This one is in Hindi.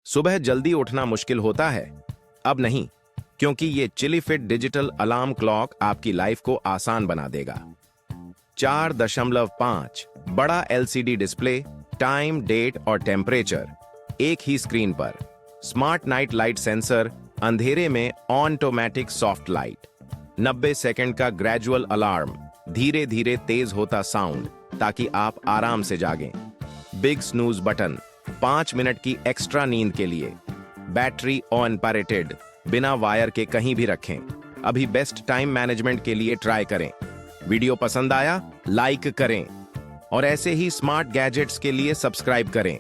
सुबह जल्दी उठना मुश्किल होता है? अब नहीं, क्योंकि ये Chilly Fit digital alarm clock आपकी लाइफ को आसान बना देगा। 4.5 बड़ा एलसीडी डिस्प्ले, टाइम, डेट और टेम्परेचर एक ही स्क्रीन पर। स्मार्ट नाइट लाइट सेंसर, अंधेरे में ऑटोमेटिक सॉफ्ट लाइट। 90 सेकंड का ग्रेजुअल अलार्म, धीरे धीरे तेज होता साउंड ताकि आप आराम से जागें। बिग स्नूज बटन, 5 मिनट की एक्स्ट्रा नींद के लिए। बैटरी अनपैरेटेड, बिना वायर के कहीं भी रखें। अभी बेस्ट टाइम मैनेजमेंट के लिए ट्राई करें। वीडियो पसंद आया? लाइक करें और ऐसे ही स्मार्ट गैजेट्स के लिए सब्सक्राइब करें।